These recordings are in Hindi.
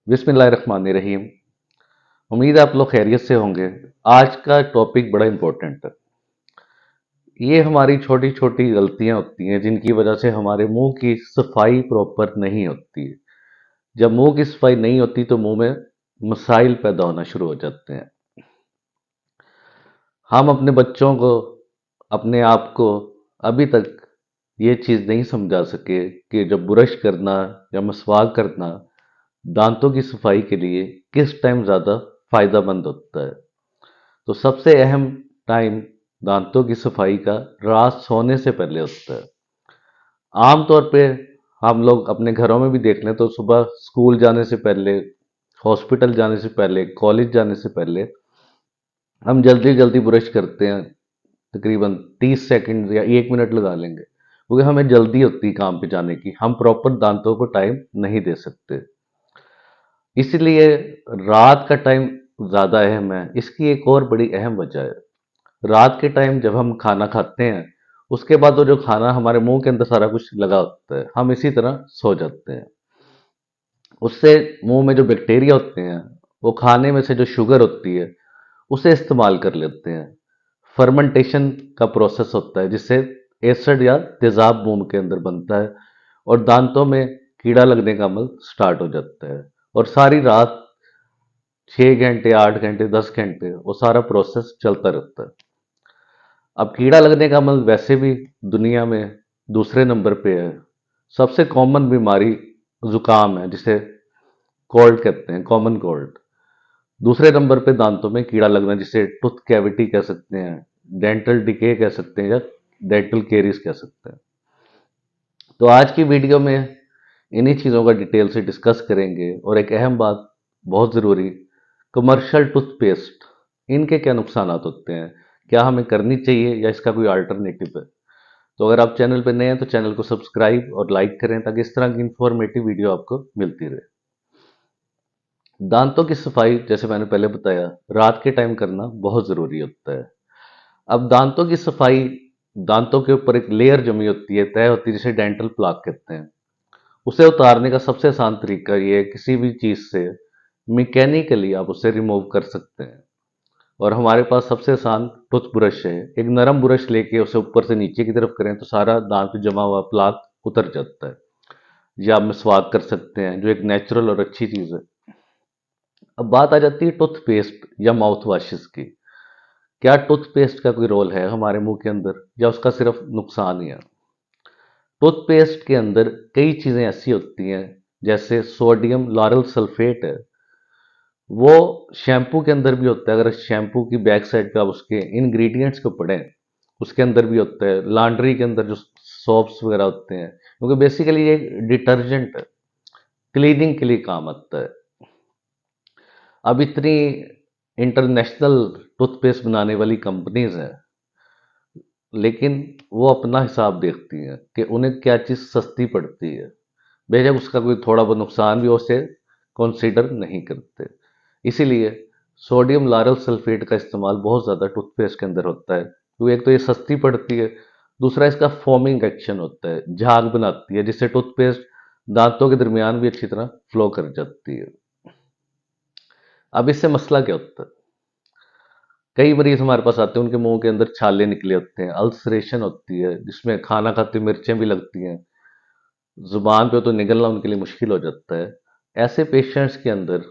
बिस्मिल्लाहिर्रहमानिर्रहीम। उम्मीद है आप लोग खैरियत से होंगे। आज का टॉपिक बड़ा इंपॉर्टेंट है। ये हमारी छोटी छोटी गलतियां होती हैं जिनकी वजह से हमारे मुंह की सफाई प्रॉपर नहीं होती है। जब मुंह की सफाई नहीं होती तो मुंह में मसाइल पैदा होना शुरू हो जाते हैं। हम अपने बच्चों को, अपने आप को अभी तक ये चीज़ नहीं समझा सके कि जब ब्रश करना या मसवाक करना दांतों की सफाई के लिए किस टाइम ज़्यादा फायदेमंद होता है। तो सबसे अहम टाइम दांतों की सफाई का रात सोने से पहले होता है। आम तौर पे हम लोग अपने घरों में भी देख लें तो सुबह स्कूल जाने से पहले, हॉस्पिटल जाने से पहले, कॉलेज जाने से पहले हम जल्दी जल्दी ब्रश करते हैं। तकरीबन 30 सेकंड या 1 मिनट लगा लेंगे, क्योंकि हमें जल्दी होती है काम पे जाने की। हम प्रॉपर दांतों को टाइम नहीं दे सकते। इसलिए रात का टाइम ज़्यादा अहम है। इसकी एक और बड़ी अहम वजह है, रात के टाइम जब हम खाना खाते हैं उसके बाद वो जो खाना हमारे मुंह के अंदर सारा कुछ लगा होता है, हम इसी तरह सो जाते हैं। उससे मुंह में जो बैक्टीरिया होते हैं वो खाने में से जो शुगर होती है उसे इस्तेमाल कर लेते हैं। फर्मेंटेशन का प्रोसेस होता है जिससे एसिड या तेजाब मुंह के अंदर बनता है और दांतों में कीड़ा लगने का अमल स्टार्ट हो जाता है। और सारी रात 6 घंटे, 8 घंटे, 10 घंटे वो सारा प्रोसेस चलता रहता है। अब कीड़ा लगने का अमल वैसे भी दुनिया में दूसरे नंबर पे है। सबसे कॉमन बीमारी जुकाम है, जिसे कोल्ड कहते हैं, कॉमन कोल्ड। दूसरे नंबर पे दांतों में कीड़ा लगना, जिसे टूथ कैविटी कह सकते हैं, डेंटल डिके कह सकते हैं, या डेंटल केरीज कह सकते हैं। तो आज की वीडियो में इन्हीं चीज़ों का डिटेल से डिस्कस करेंगे। और एक अहम बात, बहुत ज़रूरी, कमर्शियल टूथपेस्ट, इनके क्या नुकसान होते हैं, क्या हमें करनी चाहिए या इसका कोई अल्टरनेटिव है। तो अगर आप चैनल पर नए हैं तो चैनल को सब्सक्राइब और लाइक करें ताकि इस तरह की इंफॉर्मेटिव वीडियो आपको मिलती रहे। दांतों की सफाई, जैसे मैंने पहले बताया, रात के टाइम करना बहुत ज़रूरी होता है। अब दांतों की सफाई, दांतों के ऊपर एक लेयर जमी होती है, तय होती है, जिसे डेंटल प्लाक कहते हैं। उसे उतारने का सबसे आसान तरीका ये है, किसी भी चीज़ से मैकेनिकली आप उसे रिमूव कर सकते हैं। और हमारे पास सबसे आसान टूथब्रश है। एक नरम ब्रश लेके उसे ऊपर से नीचे की तरफ करें तो सारा दांत पे जमा हुआ प्लाक उतर जाता है। या आप मिसवाक कर सकते हैं, जो एक नेचुरल और अच्छी चीज़ है। अब बात आ जाती है टूथपेस्ट या माउथ वॉशेस की। क्या टूथपेस्ट का कोई रोल है हमारे मुंह के अंदर, या उसका सिर्फ नुकसान ही है। टूथपेस्ट के अंदर कई चीज़ें ऐसी होती हैं, जैसे सोडियम लॉरेल सल्फेट है, वो शैम्पू के अंदर भी होता है। अगर शैम्पू की बैक साइड पे आप उसके इंग्रेडिएंट्स को पढ़ें, उसके अंदर भी होता है। लॉन्ड्री के अंदर जो सोप्स वगैरह होते हैं, क्योंकि बेसिकली ये डिटर्जेंट है, क्लीनिंग के लिए काम आता है। अब इतनी इंटरनेशनल टूथपेस्ट बनाने वाली कंपनीज हैं, लेकिन वो अपना हिसाब देखती हैं कि उन्हें क्या चीज़ सस्ती पड़ती है। बेशक उसका कोई थोड़ा बहुत नुकसान भी हो, उसे कंसीडर नहीं करते। इसीलिए सोडियम लारल सल्फेट का इस्तेमाल बहुत ज़्यादा टूथपेस्ट के अंदर होता है, क्योंकि एक तो ये सस्ती पड़ती है, दूसरा इसका फोमिंग एक्शन होता है, झाग बनाती है, जिससे टूथपेस्ट दांतों के दरमियान भी अच्छी तरह फ्लो कर जाती है। अब इससे मसला क्या होता है, कई मरीज हमारे पास आते हैं, उनके मुंह के अंदर छाले निकले होते हैं, अल्सरेशन होती है, जिसमें खाना खाते मिर्चें भी लगती हैं, जुबान पे तो निगलना उनके लिए मुश्किल हो जाता है। ऐसे पेशेंट्स के अंदर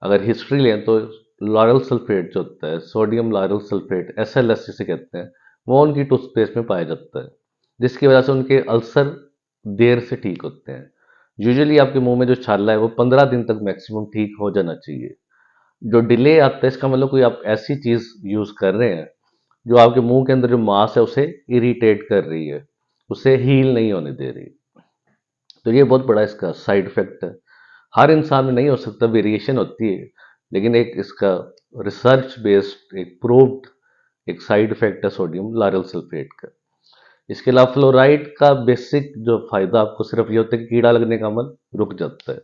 अगर हिस्ट्री लें तो लॉरल सल्फेट जो होता है, सोडियम लॉरल सल्फेट, SLS जिसे कहते हैं, वो उनकी टूथपेस्ट में पाया जाता है, जिसकी वजह से उनके अल्सर देर से ठीक होते हैं। यूजुअली आपके मुंह में जो छाला है वो 15 दिन तक मैक्सिमम ठीक हो जाना चाहिए। जो डिले आता है, इसका मतलब कोई आप ऐसी चीज़ यूज़ कर रहे हैं जो आपके मुंह के अंदर जो मांस है उसे इरिटेट कर रही है, उसे हील नहीं होने दे रही। तो ये बहुत बड़ा इसका साइड इफेक्ट है। हर इंसान में नहीं हो सकता, वेरिएशन होती है, लेकिन एक इसका रिसर्च बेस्ड, एक प्रूव्ड एक साइड इफेक्ट है सोडियम लारेल सल्फेट का। इसके अलावा फ्लोराइड का बेसिक जो फायदा आपको सिर्फ ये होता है कि कीड़ा लगने का अमल रुक जाता है।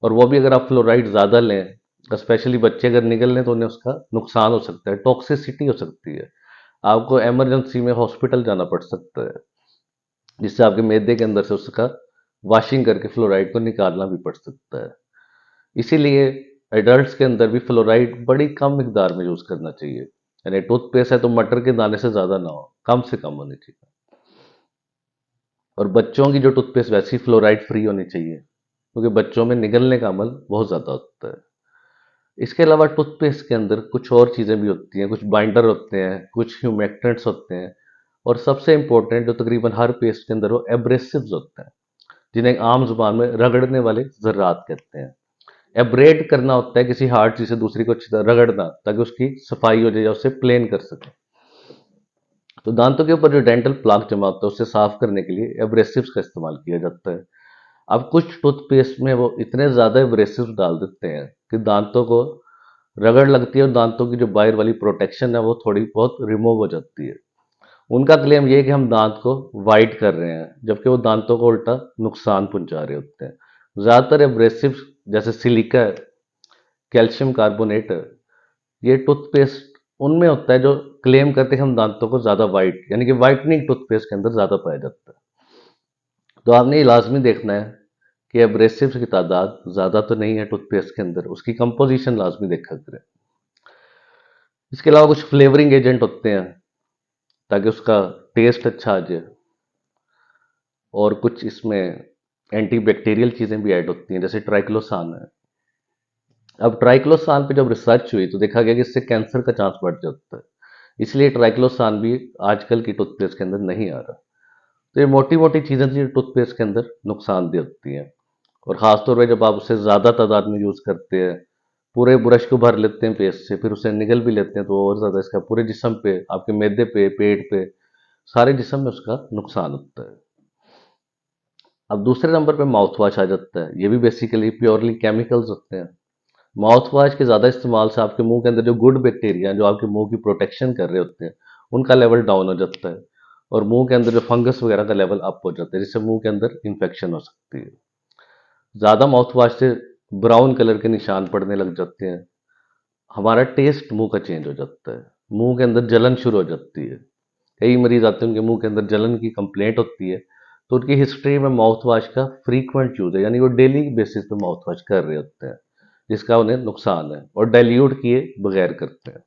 और वो भी अगर आप फ्लोराइड ज़्यादा लें, स्पेशली बच्चे अगर निकल लें, तो उन्हें उसका नुकसान हो सकता है, टॉक्सिसिटी हो सकती है। आपको इमरजेंसी में हॉस्पिटल जाना पड़ सकता है, जिससे आपके मैदे के अंदर से उसका वॉशिंग करके फ्लोराइड को निकालना भी पड़ सकता है। इसीलिए एडल्ट्स के अंदर भी फ्लोराइड बड़ी कम मिकदार में यूज़ करना चाहिए। यानी टूथपेस्ट है तो मटर के दाने से ज़्यादा ना हो, कम से कम होनी चाहिए। और बच्चों की जो टूथपेस्ट वैसी फ्लोराइड फ्री होनी चाहिए, क्योंकि बच्चों में निगलने का अमल बहुत ज़्यादा होता है। इसके अलावा टूथपेस्ट के अंदर कुछ और चीज़ें भी होती हैं, कुछ बाइंडर होते हैं, कुछ ह्यूमेक्टेंट्स होते हैं, और सबसे इंपॉर्टेंट जो तकरीबन हर पेस्ट के अंदर वो एब्रेसिव्स होते हैं, जिन्हें आम जुबान में रगड़ने वाले ज़र्रात कहते हैं। एब्रेड करना होता है किसी हार्ड चीज़ से दूसरी को अच्छी तरह रगड़ना, ताकि उसकी सफाई हो जाए या उसे प्लेन कर सके। तो दांतों के ऊपर जो डेंटल प्लाक जमा होता है उसे साफ करने के लिए एब्रेसिव्स का इस्तेमाल किया जाता है। अब कुछ टूथपेस्ट में वो इतने ज़्यादा एब्रेसिव्स डाल देते हैं कि दांतों को रगड़ लगती है और दांतों की जो बाहर वाली प्रोटेक्शन है वो थोड़ी बहुत रिमूव हो जाती है। उनका क्लेम ये है कि हम दांत को वाइट कर रहे हैं, जबकि वो दांतों को उल्टा नुकसान पहुंचा रहे होते हैं। ज़्यादातर एब्रेसिव जैसे सिलिका है, कैल्शियम कार्बोनेट है, ये टूथपेस्ट उनमें होता है जो क्लेम करते हैं कि हम दांतों को ज़्यादा वाइट, यानी कि वाइटनिंग टूथपेस्ट के अंदर ज़्यादा पाया जाता है। तो आपने ये लाजमी देखना है कि एब्रेसिव्स की तादाद ज़्यादा तो नहीं है टूथपेस्ट के अंदर, उसकी कंपोजिशन लाजमी देखा करें। इसके अलावा कुछ फ्लेवरिंग एजेंट होते हैं ताकि उसका टेस्ट अच्छा आ जाए, और कुछ इसमें एंटीबैक्टीरियल चीज़ें भी ऐड होती हैं, जैसे ट्राइक्लोसान है। अब ट्राइक्लोसान पे जब रिसर्च हुई तो देखा गया कि इससे कैंसर का चांस बढ़ जाता है, इसलिए ट्राइक्लोसान भी आजकल की टूथपेस्ट के अंदर नहीं आ रहा। तो ये मोटी मोटी चीज़ें थी जो टूथपेस्ट के अंदर नुकसानदेह होती हैं, और ख़ासतौर पर जब आप उसे ज़्यादा तादाद में यूज़ करते हैं, पूरे ब्रश को भर लेते हैं पेस्ट से, फिर उसे निगल भी लेते हैं, तो और ज़्यादा इसका पूरे जिस्म पे, आपके मैदे पे, पेट पे, सारे जिस्म में उसका नुकसान होता है। अब दूसरे नंबर पे माउथ वॉश आ जाता है। ये भी बेसिकली प्योरली केमिकल्स होते हैं। माउथ वॉश के ज़्यादा इस्तेमाल से आपके मुंह के अंदर जो गुड बैक्टीरिया जो आपके मुंह की प्रोटेक्शन कर रहे होते हैं, उनका लेवल डाउन हो जाता है, और मुंह के अंदर जो फंगस वगैरह का लेवल अप हो जाता है, जिससे मुंह के अंदर इन्फेक्शन हो सकती है। ज़्यादा माउथ वॉश से ब्राउन कलर के निशान पड़ने लग जाते हैं, हमारा टेस्ट मुंह का चेंज हो जाता है, मुंह के अंदर जलन शुरू हो जाती है। कई मरीज आते हैं उनके मुंह के अंदर जलन की कंप्लेंट होती है, तो उनकी हिस्ट्री में माउथ वॉश का फ्रीक्वेंट यूज है, यानी वो डेली बेसिस पे माउथ वॉश कर रहे होते हैं, जिसका उन्हें नुकसान है, और डाइल्यूट किए बगैर करते हैं।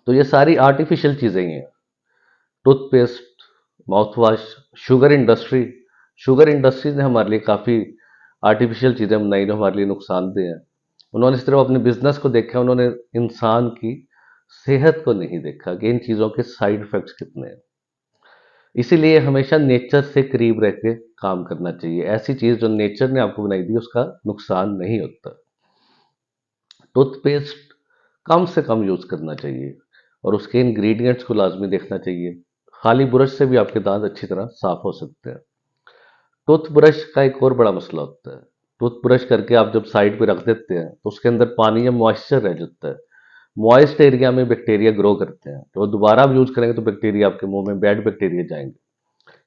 तो ये सारी आर्टिफिशियल चीज़ें ही हैं, toothpaste, mouth wash. Sugar industry ने हमारे लिए काफ़ी आर्टिफिशियल चीज़ें बनाई जो हमारे लिए नुकसानदेह हैं। उन्होंने सिर्फ अपने बिजनेस को देखा, उन्होंने इंसान की सेहत को नहीं देखा कि इन चीज़ों के साइड इफेक्ट्स कितने हैं। इसीलिए हमेशा नेचर से करीब रह के काम करना चाहिए। ऐसी चीज़ जो नेचर ने आपको बनाई दी उसका नुकसान नहीं होता। टूथपेस्ट कम से कम यूज़ करना चाहिए, और उसके इंग्रेडिएंट्स को लाजमी देखना चाहिए। खाली ब्रश से भी आपके दांत अच्छी तरह साफ हो सकते हैं। टूथब्रश का एक और बड़ा मसला होता है, टूथब्रश करके आप जब साइड पे रख देते हैं तो उसके अंदर पानी या मॉइस्चर रह जाता है। मॉइस्ट एरिया में बैक्टीरिया ग्रो करते हैं, तो दोबारा आप यूज़ करेंगे तो बैक्टीरिया आपके मुंह में बैड बैक्टीरिया जाएंगे।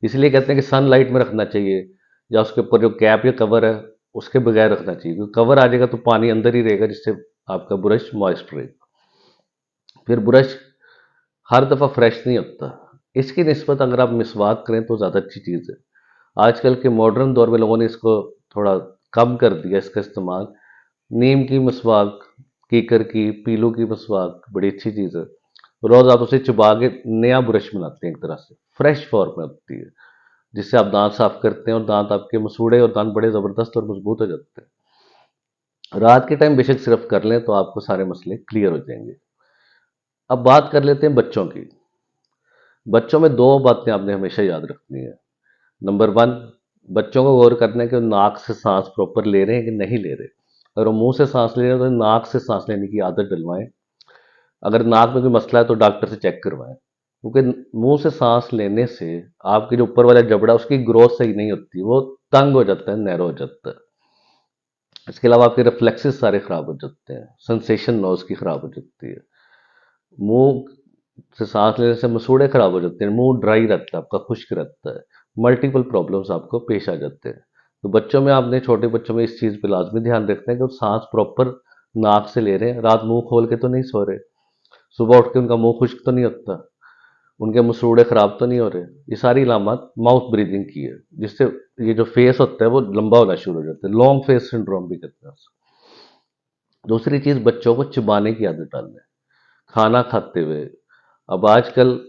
इसलिए कहते हैं कि सनलाइट में रखना चाहिए, या उसके ऊपर जो कैप या कवर है उसके बगैर रखना चाहिए, क्योंकि कवर आ जाएगा तो पानी अंदर ही रहेगा, जिससे आपका ब्रश मॉइस्ट रहेगा। फिर ब्रश हर दफ़ा फ्रेश नहीं होता। इसकी निस्बत अगर आप मिसवाक करें तो ज़्यादा अच्छी चीज़ है। आजकल के मॉडर्न दौर में लोगों ने इसको थोड़ा कम कर दिया इसका इस्तेमाल। नीम की मिसवाक, कीकर की, पीलू की मिसवाक बड़ी अच्छी चीज़ है। रोज़ आप उसे चबा के नया ब्रश बनाते हैं, एक तरह से फ्रेश फॉर्म में होती है, जिससे आप दांत साफ करते हैं और दांत आपके मसूड़े और दांत बड़े ज़बरदस्त और मजबूत हो जाते हैं। रात के टाइम बेशक सिर्फ कर लें तो आपको सारे मसले क्लियर हो जाएंगे। अब बात कर लेते हैं बच्चों की। बच्चों में दो बातें आपने हमेशा याद रखनी है। नंबर वन, बच्चों को गौर करना है कि वो नाक से सांस प्रॉपर ले रहे हैं कि नहीं ले रहे। अगर वो मुंह से सांस ले रहे हैं तो नाक से सांस लेने की आदत डलवाएं। अगर नाक में कोई मसला है तो डॉक्टर से चेक करवाएं, क्योंकि मुंह से सांस लेने से आपके जो ऊपर वाला जबड़ा उसकी ग्रोथ सही नहीं होती, वो तंग हो जाता है, नैरो हो जाता है। इसके अलावा आपके रिफ्लेक्सेस सारे खराब हो जाते हैं, सेंसेशन नोज की खराब हो जाती है, मुंह से सांस लेने से मसूड़े खराब हो जाते हैं, मुंह ड्राई रहता है आपका, खुश्क रहता है, मल्टीपल प्रॉब्लम्स आपको पेश आ जाते हैं। तो बच्चों में आपने, छोटे बच्चों में इस चीज़ पे लाजमी ध्यान रखना है कि वो सांस प्रॉपर नाक से ले रहे हैं, रात मुंह खोल के तो नहीं सो रहे, सुबह उठ के उनका मुंह खुश्क तो नहीं होता। उनके मसूड़े खराब तो नहीं हो रहे। ये सारी अलामत माउथ ब्रीदिंग की है, जिससे ये जो फेस होता है वो लंबा होना शुरू हो जाता है, लॉन्ग फेस सिंड्रोम भी कहते हैं उसको। दूसरी चीज, बच्चों को चबाने की आदत डालना है खाना खाते हुए। अब आजकल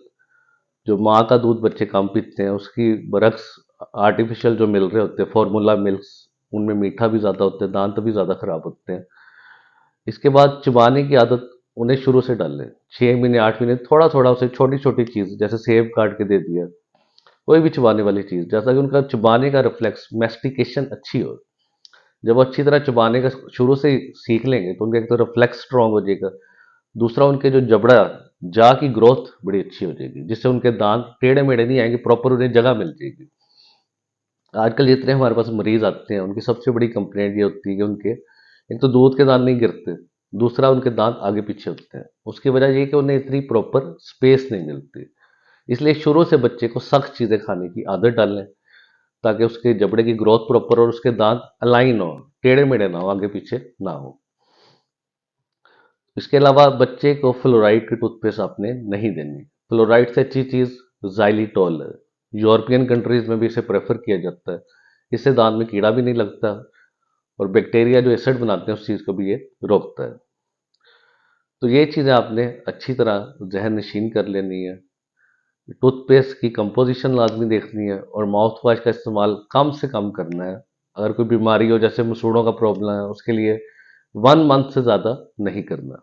जो माँ का दूध बच्चे कम पीते हैं, उसकी बरक्स आर्टिफिशियल जो मिल रहे होते हैं फॉर्मूला मिल्क्स, उनमें मीठा भी ज़्यादा होता है, दांत भी ज़्यादा खराब होते हैं। इसके बाद चबाने की आदत उन्हें शुरू से डाल लें, 6 महीने 8 महीने, थोड़ा थोड़ा उसे छोटी छोटी चीज़ जैसे सेब काट के दे दिया, कोई भी चबाने वाली चीज़, जैसा कि उनका चबाने का रिफ्लेक्स मैस्टिकेशन अच्छी हो। जब वो अच्छी तरह चबाने का शुरू से ही सीख लेंगे तो उनका एक तो रिफ्लेक्स स्ट्रांग हो जाएगा, दूसरा उनके जो जबड़ा जा की ग्रोथ बड़ी अच्छी हो जाएगी, जिससे उनके दांत टेढ़े मेढ़े नहीं आएंगे, प्रॉपर उन्हें जगह मिल जाएगी। आजकल जितने हमारे पास मरीज आते हैं उनकी सबसे बड़ी कंप्लेंट ये होती है कि उनके एक तो दूध के दांत नहीं गिरते, दूसरा उनके दांत आगे पीछे होते हैं। उसकी वजह ये कि उन्हें इतनी प्रॉपर स्पेस नहीं मिलती। इसलिए शुरू से बच्चे को सख्त चीज़ें खाने की आदत डालें, ताकि उसके जबड़े की ग्रोथ प्रॉपर और उसके दांत अलाइन हो, टेढ़े मेढ़े ना हो, आगे पीछे ना हो। इसके अलावा बच्चे को फ्लोराइड की टूथपेस्ट आपने नहीं देनी। फ्लोराइड से अच्छी चीज़ जाइलिटॉल है। यूरोपियन कंट्रीज में भी इसे प्रेफर किया जाता है। इससे दांत में कीड़ा भी नहीं लगता और बैक्टीरिया जो एसिड बनाते हैं उस चीज़ को भी ये रोकता है। तो ये चीज़ें आपने अच्छी तरह जहन नशीन कर लेनी है। टूथपेस्ट की कंपोजिशन लाजमी देखनी है और माउथ वॉश का इस्तेमाल कम से कम करना है। अगर कोई बीमारी हो जैसे मसूड़ों का प्रॉब्लम है, उसके लिए 1 मंथ से ज़्यादा नहीं करना।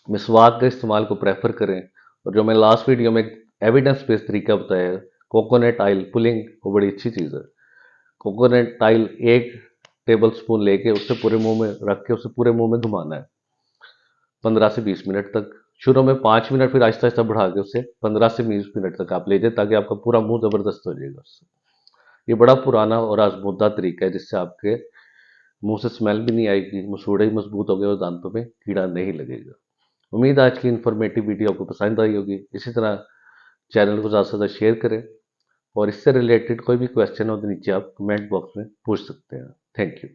मिसवाक के इस्तेमाल को प्रेफर करें। और जो मैं लास्ट वीडियो में एविडेंस बेस्ड तरीका बताया है, कोकोनट ऑयल पुलिंग, वो बड़ी अच्छी चीज़ है। कोकोनट ऑयल 1 टेबल स्पून लेके उससे पूरे मुंह में रख के उसे पूरे मुंह में घुमाना है 15 से 20 मिनट तक। शुरू में 5 मिनट, फिर आहिस्ता आहिस्ता बढ़ा के उसे 15 से 20 मिनट तक आप ले जाए, ताकि आपका पूरा मुंह ज़बरदस्त हो जाएगा उससे। ये बड़ा पुराना और आजमुद्दा तरीका है, जिससे आपके मुंह से स्मेल भी नहीं आएगी, मसूड़े ही मजबूत हो गए और दांतों में कीड़ा नहीं लगेगा। उम्मीद है आज की इन्फॉर्मेटिव वीडियो आपको पसंद आई होगी। इसी तरह चैनल को ज़्यादा से ज़्यादा शेयर करें और इससे रिलेटेड कोई भी क्वेश्चन हो तो नीचे आप कमेंट बॉक्स में पूछ सकते हैं। Thank you.